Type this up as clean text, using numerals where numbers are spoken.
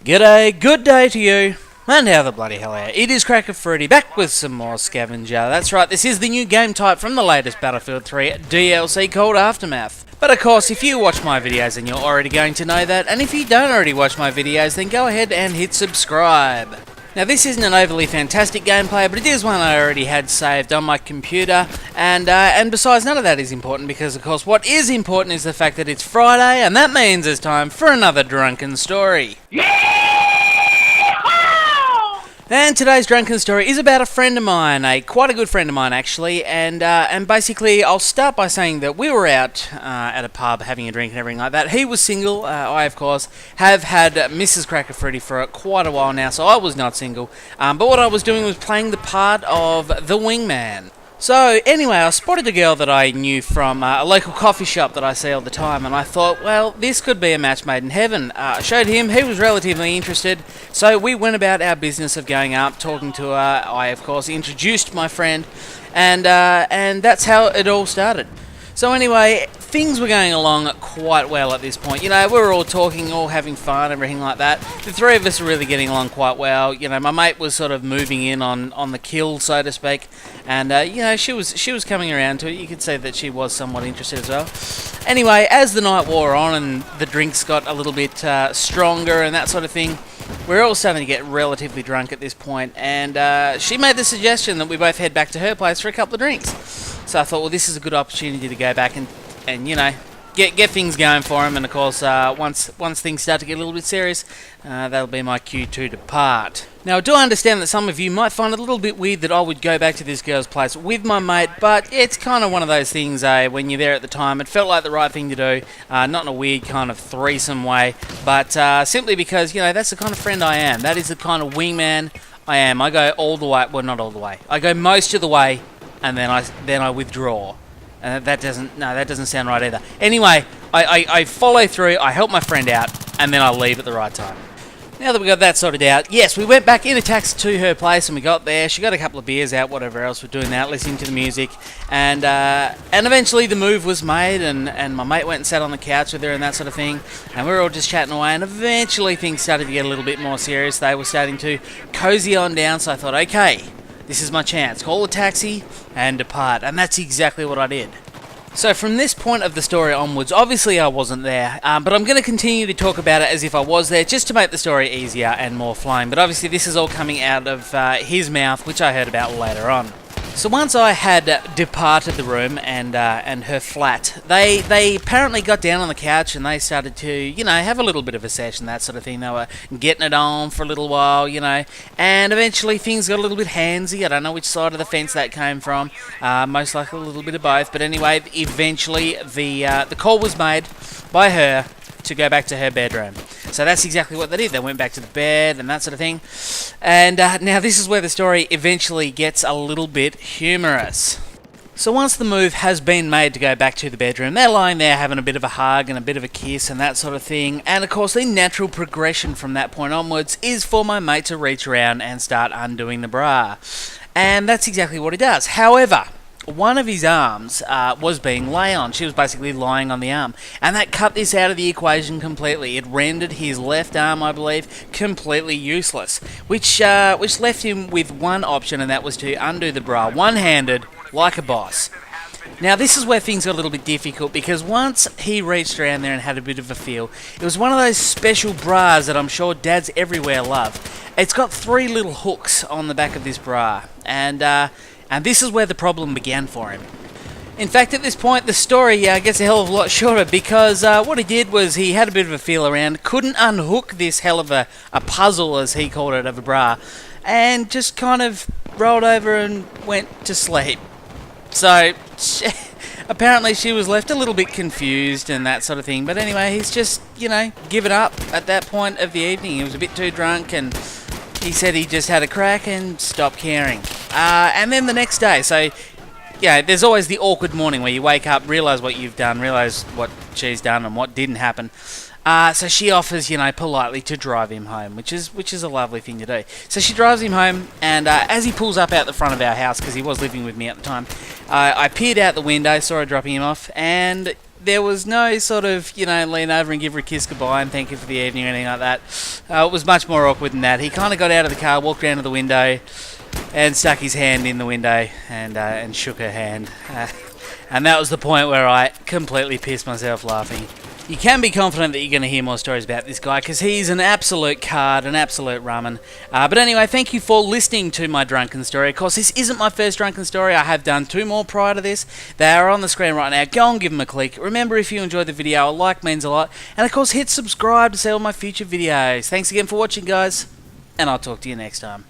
G'day, good day to you, and how the bloody hell are you? It is Cracker Fruity, back with some more Scavenger. That's right, this is the new game type from the latest Battlefield 3 DLC called Aftermath. But of course, if you watch my videos, then you're already going to know that, and if you don't already watch my videos, then go ahead and hit subscribe. Now this isn't an overly fantastic gameplay, but it is one I already had saved on my computer, and besides, none of that is important because of course what is important is the fact that it's Friday, and that means it's time for another drunken story. And today's drunken story is about a friend of mine, quite a good friend of mine actually, and basically I'll start by saying that we were out at a pub having a drink and everything like that. He was single. I of course have had Mrs. Cracker Fruity for quite a while now, so I was not single. But what I was doing was playing the part of the wingman. So anyway, I spotted a girl that I knew from a local coffee shop that I see all the time, and I thought, well, this could be a match made in heaven. I showed him, he was relatively interested, so we went about our business of going up, talking to her. I, of course, introduced my friend, and that's how it all started. So anyway, things were going along quite well at this point. You know, we were all talking, all having fun, everything like that. The three of us were really getting along quite well. You know, my mate was sort of moving in on the kill, so to speak, and you know, she was coming around to it. You could see that she was somewhat interested as well. Anyway, as the night wore on and the drinks got a little bit stronger and that sort of thing, we were all starting to get relatively drunk at this point, and she made the suggestion that we both head back to her place for a couple of drinks. So I thought, well, this is a good opportunity to go back and you know, get things going for him. And of course, once things start to get a little bit serious, that'll be my cue to depart. Now, I do understand that some of you might find it a little bit weird that I would go back to this girl's place with my mate, but it's kind of one of those things, when you're there at the time. It felt like the right thing to do, not in a weird kind of threesome way, but simply because, you know, that's the kind of friend I am. That is the kind of wingman I am. I go all the way, well, not all the way. I go most of the way, and then I withdraw. And that doesn't sound right either. Anyway, I follow through, I help my friend out, and then I leave at the right time. Now that we got that sorted out, yes, we went back in a taxi to her place, and we got there. She got a couple of beers out, whatever else we're doing that, listening to the music, and eventually the move was made, and my mate went and sat on the couch with her and that sort of thing, and we were all just chatting away, and eventually things started to get a little bit more serious. They were starting to cozy on down, so I thought, okay, this is my chance. Call a taxi and depart. And that's exactly what I did. So from this point of the story onwards, obviously I wasn't there, but I'm going to continue to talk about it as if I was there, just to make the story easier and more flowing. But obviously this is all coming out of his mouth, which I heard about later on. So once I had departed the room and her flat, they apparently got down on the couch and they started to, you know, have a little bit of a session, that sort of thing. They were getting it on for a little while, you know, and eventually things got a little bit handsy. I don't know which side of the fence that came from, most likely a little bit of both. But anyway, eventually the call was made by her to go back to her bedroom. So that's exactly what they did. They went back to the bed and that sort of thing. And now this is where the story eventually gets a little bit humorous. So once the move has been made to go back to the bedroom, they're lying there having a bit of a hug and a bit of a kiss and that sort of thing. And of course the natural progression from that point onwards is for my mate to reach around and start undoing the bra. And that's exactly what he does. However, one of his arms was being lay on. She was basically lying on the arm. And that cut this out of the equation completely. It rendered his left arm, I believe, completely useless. Which left him with one option, and that was to undo the bra one-handed, like a boss. Now this is where things got a little bit difficult, because once he reached around there and had a bit of a feel, it was one of those special bras that I'm sure dads everywhere love. It's got 3 little hooks on the back of this bra, and this is where the problem began for him. In fact, at this point, the story gets a hell of a lot shorter, because what he did was he had a bit of a feel around, couldn't unhook this hell of a puzzle, as he called it, of a bra, and just kind of rolled over and went to sleep. So, apparently she was left a little bit confused and that sort of thing. But anyway, he's just, you know, given up at that point of the evening. He was a bit too drunk, and he said he just had a crack and stopped caring. And then the next day, so, yeah, there's always the awkward morning where you wake up, realise what you've done, realise what she's done and what didn't happen. So she offers, politely to drive him home, which is a lovely thing to do. So she drives him home, and as he pulls up out the front of our house, because he was living with me at the time, I peered out the window, saw her dropping him off, and there was no sort of, lean over and give her a kiss goodbye and thank you for the evening or anything like that. It was much more awkward than that. He kind of got out of the car, walked round to the window, and stuck his hand in the window and shook her hand. And that was the point where I completely pissed myself laughing. You can be confident that you're going to hear more stories about this guy because he's an absolute card, an absolute rummin. But anyway, thank you for listening to my drunken story. Of course, this isn't my first drunken story. I have done 2 more prior to this. They are on the screen right now. Go and give them a click. Remember, if you enjoyed the video, a like means a lot. And of course, hit subscribe to see all my future videos. Thanks again for watching, guys. And I'll talk to you next time.